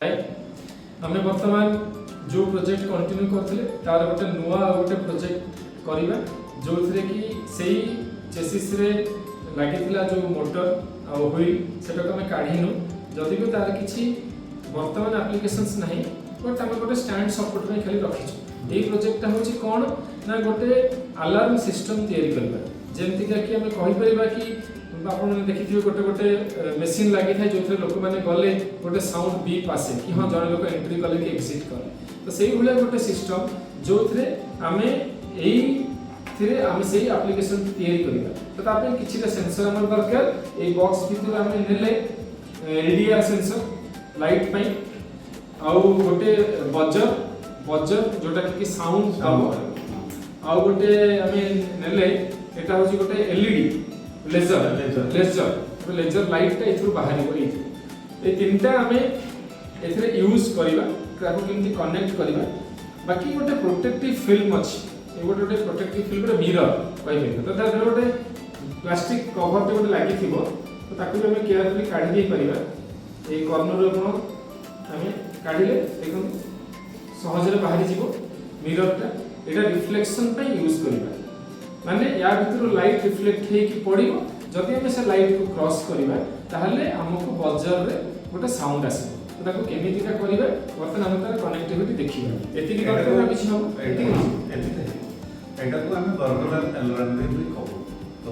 आम बर्तमान जो प्रोजेक्ट कंटिन्यू करते तार गोटे नुआ गोटे प्रोजेक्ट करवा जो थे कि सही चेसिस रे लगी जो मोटर आ व्हील सेटा को आम काढ़ीनु जदि भी तार किसी बर्तमान एप्लिकेशंस नहीं बट आम गोटे स्टैंड सपोर्ट में खाली रखीचु यही प्रोजेक्टा हूँ कौन ना गोटे अलार्म सिस्टम तैयारी करवा जमतीका कि आम कहीपर कि आप देखिए गोटे गोटे मेसीन लगी था जो लोक मैंने गले गोटे साउंड बीप आसे कि हाँ जन लोक एंट्री कले कि एक्सिट कले तो से भाया गोटे सिस्टम जो आम आम से एप्लिकेशन तैयारी करवा तो ताप किसी सेंसर आम दरकार ये बॉक्स भितर आम ने एडीआर सेंसर लाइट पाई आउ गोटे बजर बजर जोटा कि साउंड आउ गोटे आम ने एटा हूँ गोटे LED laser laser laser light बाहर ये तीनटा आम ए यूज करवा केमती कनेक्ट करवा बाकी गोटे प्रोटेक्टिव फिल्म अच्छी गोटे गोटे प्रोटेक्टिव फिल्म गोटे मिरर कही तो तार गोटे प्लास्टिक कभर गोटे लगी तो ताकू आम केयरफुली काढ़ी दे पार ये कर्नर आम काढ़े देखो सहजरे बाहरी जीव मिररटा यहाँ रिफ्लेक्शन यूज करवा माने या भीतर लाइट रिफ्लेक्ट होगी पड़ो जदि आम से लाइट को क्रॉस करवा ताहले हमको बजर रे गोटे साउंड आसो तो ताको केमितिका करबा बर्तन हम तार कनेक्टिविटी देखिबा एतिकी करबा किछि हम एतिकी एटा को हम बर्गुलर अलार्म भी कहू तो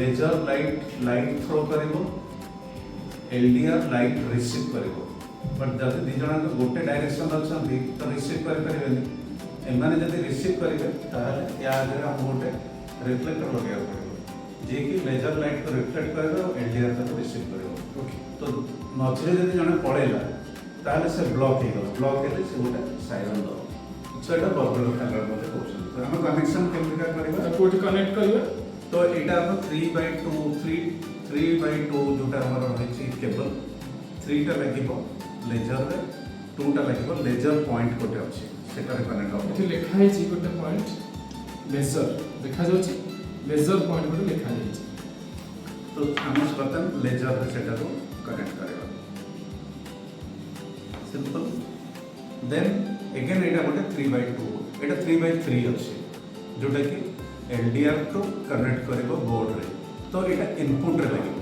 लेजर लाइट थ्रो करिवो एलडीआर लाइट रिसीव करिवो बट जदि दी जणा गोटे डायरेक्शन अछंती तो रिसीव कर परिबेनी एमाने जदि रिसीव करेंगे ताहले या आगे हम गोटे रिफ्लेक्टर लगे पड़ो जे कि लेजर लाइट को रिफ्लेक्ट करेगा और एलडीआर को रिसीव करेगा ओके तो मझे जदि जने पड़ेला ताहले से ब्लॉक हेले से गोटे साइरन दो सो एटा बर्गुलर अलार्म बोले क्वेश्चन तो हम कनेक्शन केमतिका करबा कोठी कनेक्ट करबा तो एटा हम 3/2 जोटा हमर रहिछि केबल 3 टा लागिबो लेजर रे 2 टा लागिबो लेजर पॉइंट कोटे अछि सेटारे कनेक्ट हो एठी लिखा है जी गोटे पॉइंट लेजर देखा जाउची लेजर पॉइंट गोटे लिखा है तो हम बर्तन लेजर रे सेटा को कनेक्ट करेगा सिंपल देन अगेन एटा गोटे 3/2 एटा 3/3 अछि जोटा कि एलडीआर को कनेक्ट करेबो बोर्ड रे तो एटा इनपुट रे लागो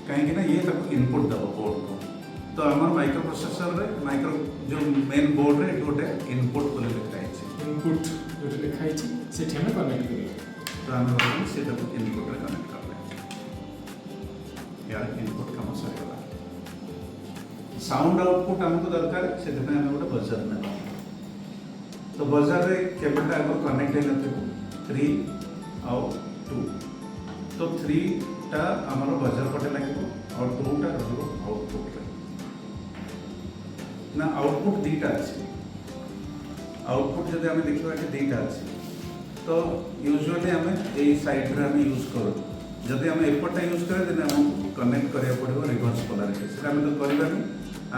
काहे कि ना ये तक इनपुट दबो बोर्ड को तो हमार माइक्रो प्रोसेसर रे माइक्रो जो मेन बोर्ड रे गोटे इनपुट बोले लिखा है इनपुट जो लिखा है से ठेमे कनेक्ट करियो तो हम बोलते से तक इनपुट रे कनेक्ट कर ले यार इनपुट काम सरेला साउंड आउटपुट हमको दरकार से तक हम गोटे बजर में तो बजर रे केबल टा अगर कनेक्ट है नथिबो 3 और 2 तो 3 टा हमर बजर पटे लागो और 2 टा रहबो आउटपुट रे ना आउटपुट दीटा अच्छे आउटपुट जब आम देखा कि दीटा अच्छे तो यूजुअली आम यही साइड रे आम यूज करूँ जदि आम एपटा यूज करें देन आम कनेक्ट करा पड़ो रिवर्स पोलारिटी से आम तो करवानी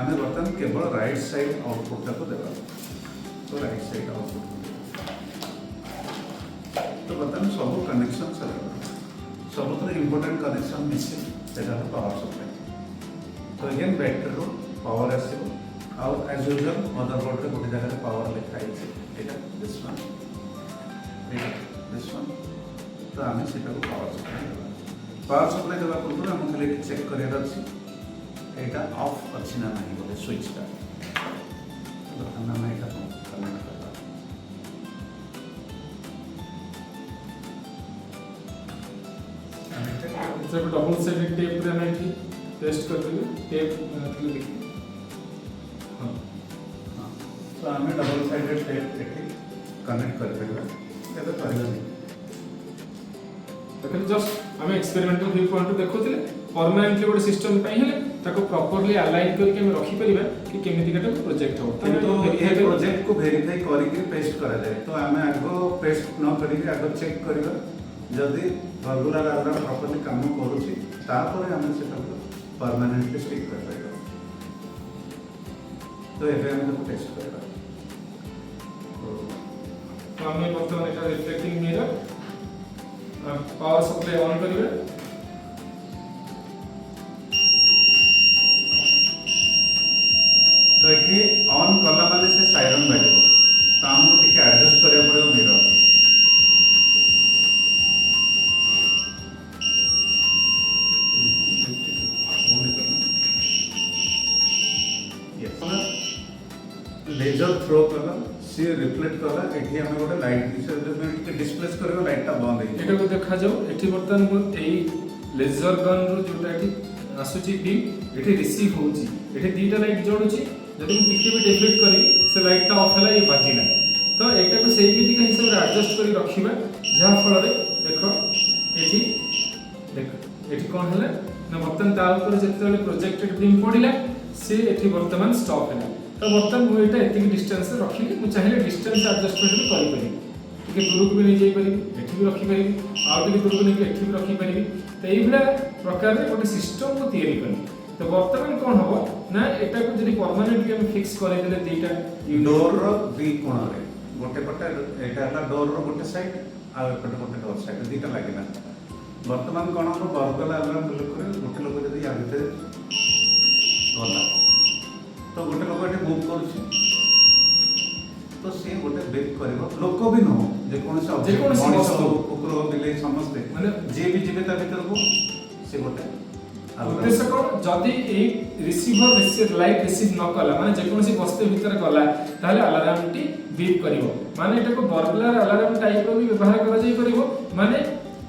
आम बर्तमान केवल राइट साइड आउटपुट को देवा तो राइट साइड आउटपुट तो बर्तमान सब कनेक्शन सब इम्पोर्टेंट कनेक्शन मिसिंग से पावर सप्लाई तो अगेन बैटरी रो पावर आसो और एज यूजुअल मदरबोर्ड रे गोटे जगह पावर लिखा है एटा दिस वन तो आम सेटा को पावर सप्लाई देवा पूर्व आम खाली चेक करार अच्छी एटा ऑफ अच्छी ना नहीं बोले स्विचटा तो हम एटा कनेक्ट करबा जब डबल साइडेड टेप रे ना कि टेस्ट कर देबे टेप लिखि तो आम डबल साइडेड टेप एठी कनेक्ट कर परबा एटा करबा लेकिन जस्ट आम एक्सपेरिमेंटल व्यू पॉइंट देखुले परमानेंटली गोटे सिस्टम पई हेले ताको प्रॉपर्ली अलाइन करके हम रखी परिबा कि केमिति काटा प्रोजेक्ट हो तो ये प्रोजेक्ट को वेरीफाई करके पेस्ट करा जाए तो आम आगो पेस्ट न करके आगो चेक करबा जदि रेगुलर अलार्म प्रॉपर्ली काम करूची तापर आम सेटा परमानेंटली स्टिक कर पाइबा तो एबे हम टेस्ट करबा तो हमें बर्तमान एक reflecting mirror power supply on करिवे तो ये ऑन कला माने से सायरन बाजिबो तो हमको टिके एडजस्ट करिया पड़िबो मिरर लेजर थ्रो कला सी रिफ्लेक्ट कला एठी हमें गोटे लाइट से डिस्प्लेस करबो लाइटटा बंद हे एटा को देखा जाऊ एठी बर्तन मो एई लेजर गन रो जोटा एठी आसुची बीम एठी रिसीव होउची एठी दीटा लाइट जोडुची जदि हम टिके भी डिफ्लेक्ट करी से लाइटटा ऑफ होला ये बाजिला तो एटा को सेही विधि का हिसाब रे एडजस्ट करी रखिबा जहा फल रे देखो एठी देखो एठी कोन हला ना बर्तन ता ऊपर जेतेले प्रोजेक्टेड बीम पडिला से एठी वर्तमान स्टॉप हैला तो बर्तन मु एटा एतिक डिस्टेंस रखिली मु चाहिले डिस्टेंस एडजस्टमेंट भी करि परिबी टिके दूरକୁ भी नहीं जाई परिबी एठी भी रखि परिबी आ टिके दूरକୁ नहीं एठी भी रखि परिबी तो एई भला प्रकार रे गोटे सिस्टम को तयारी करी तो वर्तमान कोन हबो ना एटा को जदी परमानेंटली हम फिक्स करे देले दीटा डोर रो दी कोण रे गोटे पटे एटा हला डोर रो गोटे साइड आ एपटे गोटे डोर साइड दीटा लागिना वर्तमान कोण हम बरगला अलार्म लोक करे गोटे लोक जदी आ भितर गला तो गोटे लोक एटे मूव करूची तो से गोटे ब्रेक करबो लोक भी न जे कोन से ऑब्जेक्ट मनुष्य कुकुर बिले समस्ते माने जे भी जीवे ता भीतर को से गोटे उद्देश्य कोन जदी ए रिसीवर रिसीव लाइट रिसीव न कला माने जे कोनसी वस्तु भीतर गला ताले अलार्म टी बीप करिवो माने एटा को बर्गलर अलार्म टाइप रो भी व्यवहार करा जाई परिवो माने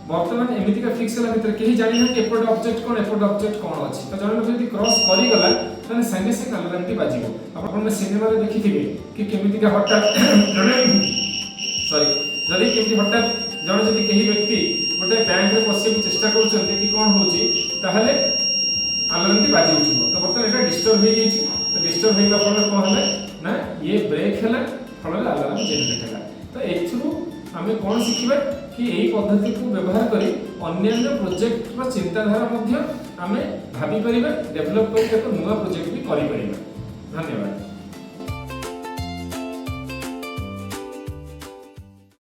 वर्तमान एमिति का फिक्स हला भीतर केही जानि ना एपोर्ट ऑब्जेक्ट कोन अछि तो जने लोक यदि क्रॉस करि गला तने संगे से अलार्म टी बाजिबो आपण सिनेमा रे देखिथिबे कि केमिति का हठात सॉरी जदी केमिति हठात जने जदी केही व्यक्ति गोटे बैंक रे पसिबे चेष्टा करछन्ते कि कोन होउची ताहले अलार्म टी बाजी उठिबो तो वर्तमान एटा डिस्टर्ब हे जाईची तो डिस्टर्ब हेला फल कोन हला ना ये ब्रेक हला फल अलार्म जनरेट हला तो एथुरु हमें कोन सिखिबा कि एई पद्धति को व्यवहार करी अन्य प्रोजेक्ट रो चिंताधारा मध्ये हमें भाबी परिबा डेवलप करी एक नया प्रोजेक्ट भी करि परिबा धन्यवाद।